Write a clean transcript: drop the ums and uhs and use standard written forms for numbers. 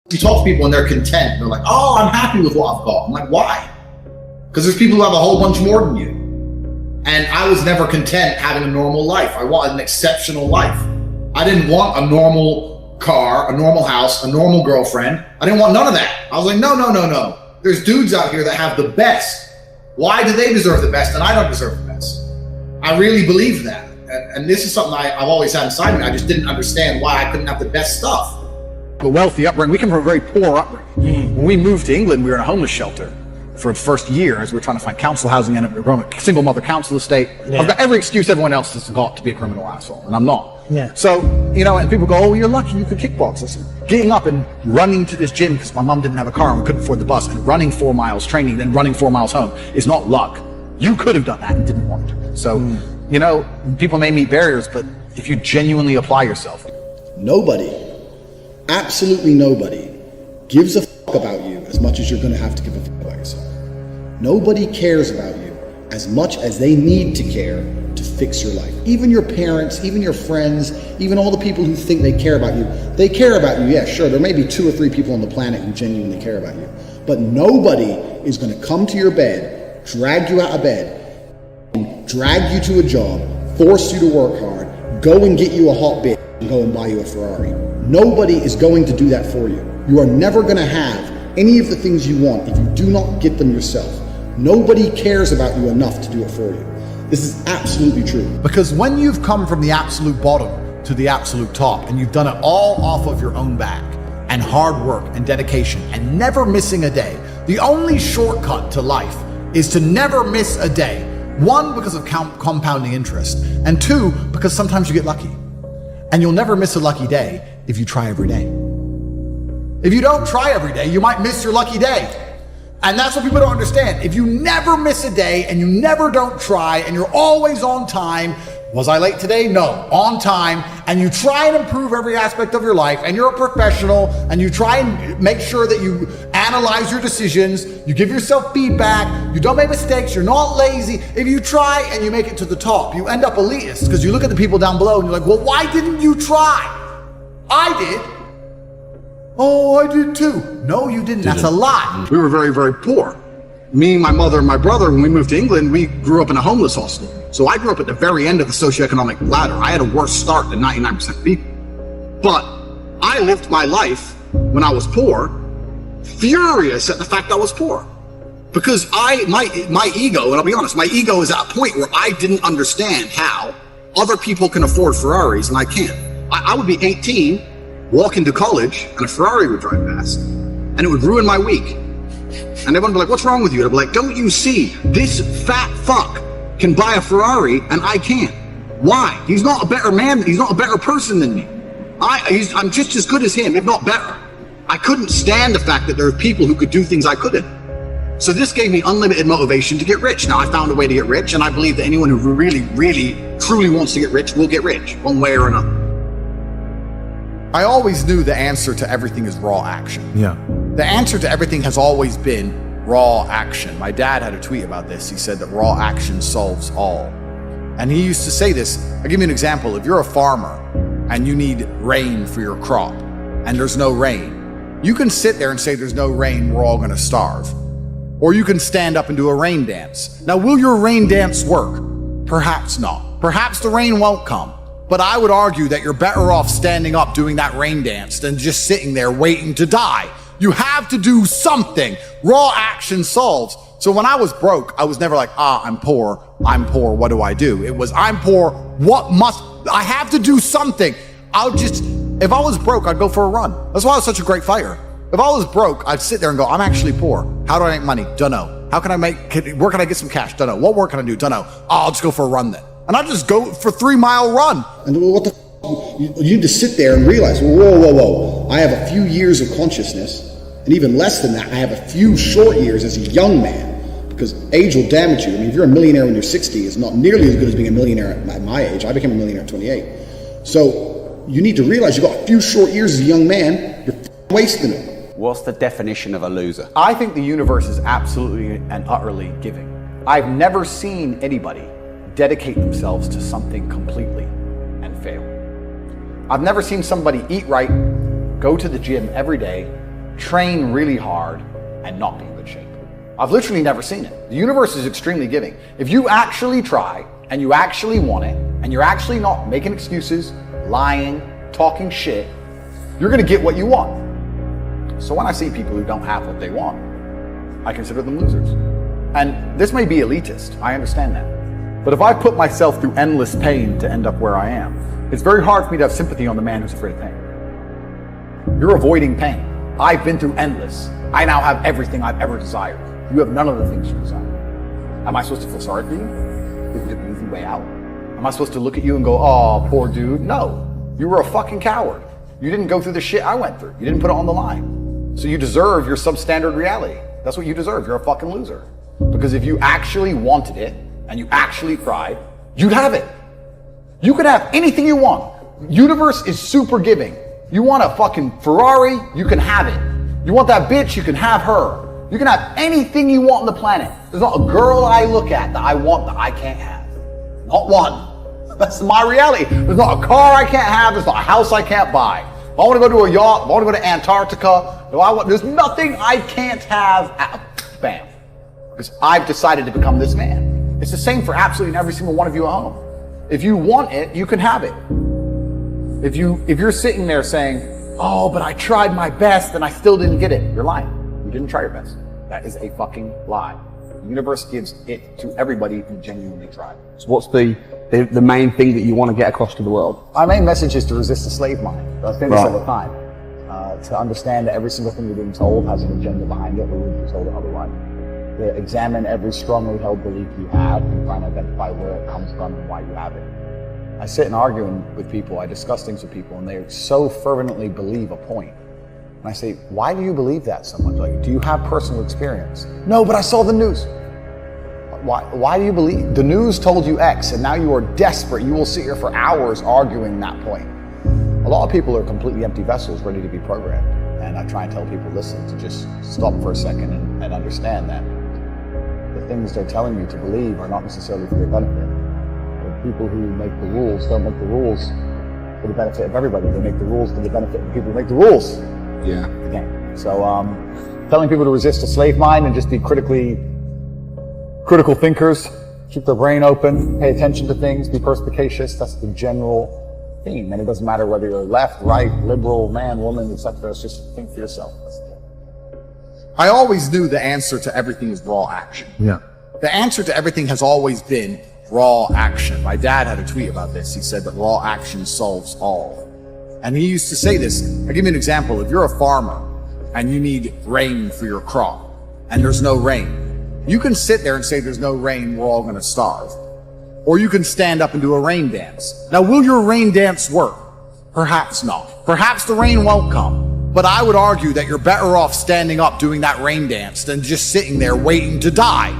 You talk to people and they're content. They're like, oh, I'm happy with what I've got. I'm like, why? Because there's people who have a whole bunch more than you. And I was never content having a normal life. I wanted an exceptional life. I didn't want a normal car, a normal house, a normal girlfriend. I didn't want none of that. I was like, no. There's dudes out here that have the best. Why do they deserve the best and I don't deserve the best? I really believe that. And this is something I've always had inside me. I just didn't understand why I couldn't have the best stuff. A wealthy upbringing. We come from a very poor upbringing. When we moved to England, we were in a homeless shelter for the first year as we were trying to find council housing, and we were growing a single mother council estate. Yeah. I've got every excuse everyone else has got to be a criminal asshole, and I'm not. Yeah. So, and people go, oh, you're lucky you could kickbox. Listen, getting up and running to this gym because my mom didn't have a car and we couldn't afford the bus, and running 4 miles training, then running 4 miles home is not luck. You could have done that and didn't want to. So, people may meet barriers, but if you genuinely apply yourself. Nobody, absolutely nobody, gives a fuck about you as much as you're going to have to give a fuck about yourself. Nobody cares about you as much as they need to care to fix your life. Even your parents, even your friends, even all the people who think they care about you, they care about you. Yeah, sure, there may be 2 or 3 people on the planet who genuinely care about you, but nobody is going to come to your bed, drag you out of bed, drag you to a job, force you to work hard, go and get you a hot bitch, and go and buy you a Ferrari. Nobody is going to do that for you. You are never going to have any of the things you want if you do not get them yourself. Nobody cares about you enough to do it for you. This is absolutely true. Because when you've come from the absolute bottom to the absolute top, and you've done it all off of your own back, and hard work and dedication, and never missing a day, the only shortcut to life is to never miss a day. 1, because of compounding interest, and 2, because sometimes you get lucky. And you'll never miss a lucky day if you try every day. If you don't try every day, you might miss your lucky day. And that's what people don't understand. If you never miss a day and you never don't try and you're always on time, was I late today? No, on time, and you try and improve every aspect of your life, and you're a professional, and you try and make sure that you analyze your decisions, you give yourself feedback, you don't make mistakes, you're not lazy. If you try and you make it to the top, you end up elitist because you look at the people down below and you're like, well, why didn't you try? I did. Oh, I did too. No, you didn't. That's a lie. We were very, very poor. Me, my mother, and my brother, when we moved to England, we grew up in a homeless hostel. So I grew up at the very end of the socioeconomic ladder. I had a worse start than 99% of people. But I lived my life when I was poor, furious at the fact I was poor. Because my ego, and I'll be honest, my ego is at a point where I didn't understand how other people can afford Ferraris and I can't. I would be 18, walk into college, and a Ferrari would drive past, and it would ruin my week. And everyone would be like, what's wrong with you? I'd be like, don't you see, this fat fuck can buy a Ferrari and I can't. Why? He's not a better man, he's not a better person than me. I'm just as good as him, if not better. I couldn't stand the fact that there are people who could do things I couldn't. So this gave me unlimited motivation to get rich. Now I found a way to get rich, and I believe that anyone who really, really, truly wants to get rich will get rich, one way or another. I always knew the answer to everything is raw action. Yeah. The answer to everything has always been raw action. My dad had a tweet about this. He said that raw action solves all. And he used to say this. I'll give you an example. If you're a farmer and you need rain for your crop and there's no rain, you can sit there and say there's no rain, we're all gonna starve. Or you can stand up and do a rain dance. Now, will your rain dance work? Perhaps not. Perhaps the rain won't come. But I would argue that you're better off standing up doing that rain dance than just sitting there waiting to die. You have to do something. Raw action solves. So when I was broke, I was never like, I'm poor, what do I do? It was, I'm poor, I have to do something. If I was broke, I'd go for a run. That's why I was such a great fighter. If I was broke, I'd sit there and go, I'm actually poor. How do I make money? Dunno. Where can I get some cash? Dunno. What work can I do? Dunno. I'll just go for a run then. And I'd just go for 3-mile run. And what the you need to sit there and realize, whoa. I have a few years of consciousness, and even less than that, I have a few short years as a young man, because age will damage you. I mean, if you're a millionaire when you're 60, it's not nearly as good as being a millionaire at my age. I became a millionaire at 28. So you need to realize you've got a few short years as a young man, you're wasting them. What's the definition of a loser? I think the universe is absolutely and utterly giving. I've never seen anybody dedicate themselves to something completely and fail. I've never seen somebody eat right, go to the gym every day, train really hard and not be in good shape. I've literally never seen it. The universe is extremely giving. If you actually try and you actually want it and you're actually not making excuses, lying, talking shit, you're gonna get what you want. So when I see people who don't have what they want, I consider them losers. And this may be elitist, I understand that. But if I put myself through endless pain to end up where I am, it's very hard for me to have sympathy on the man who's afraid of pain. You're avoiding pain. I've been through endless. I now have everything I've ever desired. You have none of the things you desire. Am I supposed to feel sorry for you? Is it an easy way out? Am I supposed to look at you and go, oh, poor dude? No. You were a fucking coward. You didn't go through the shit I went through. You didn't put it on the line. So you deserve your substandard reality. That's what you deserve. You're a fucking loser. Because if you actually wanted it and you actually tried, you'd have it. You could have anything you want. Universe is super giving. You want a fucking Ferrari, you can have it. You want that bitch, you can have her. You can have anything you want on the planet. There's not a girl I look at that I want that I can't have. Not one. That's my reality. There's not a car I can't have. There's not a house I can't buy. If I want to go to a yacht, if I want to go to Antarctica, there's nothing I can't have. Bam. Because I've decided to become this man. It's the same for absolutely every single one of you at home. If you want it, you can have it. If you're sitting there saying, oh, but I tried my best and I still didn't get it, you're lying. You didn't try your best. That is a fucking lie. The universe gives it to everybody who genuinely tried. So what's the main thing that you want to get across to the world? My main message is to resist the slave mind. I think this all the time. To understand that every single thing you're being told has an agenda behind it, or you're being told otherwise. To examine every strongly held belief you have and try and identify where it comes from and why you have it. I sit and argue with people, I discuss things with people, and they so fervently believe a point. And I say, why do you believe that so much? Like, do you have personal experience? No, but I saw the news. Why do you believe? The news told you X, and now you are desperate. You will sit here for hours arguing that point. A lot of people are completely empty vessels ready to be programmed. And I try and tell people, listen, to just stop for a second and understand that the things they're telling you to believe are not necessarily for your benefit. The people who make the rules don't make the rules for the benefit of everybody. They make the rules for the benefit of the people who make the rules. Yeah. Again. So telling people to resist a slave mind and just be critical thinkers, keep their brain open, pay attention to things, be perspicacious, that's the general theme. And it doesn't matter whether you're left, right, liberal, man, woman, etc. It's just think for yourself. I always knew the answer to everything is raw action. Yeah. The answer to everything has always been raw action. My dad had a tweet about this. He said that raw action solves all. And he used to say this. I'll give you an example. If you're a farmer and you need rain for your crop and there's no rain, you can sit there and say there's no rain, we're all going to starve. Or you can stand up and do a rain dance. Now, will your rain dance work? Perhaps not. Perhaps the rain won't come. But I would argue that you're better off standing up doing that rain dance than just sitting there waiting to die.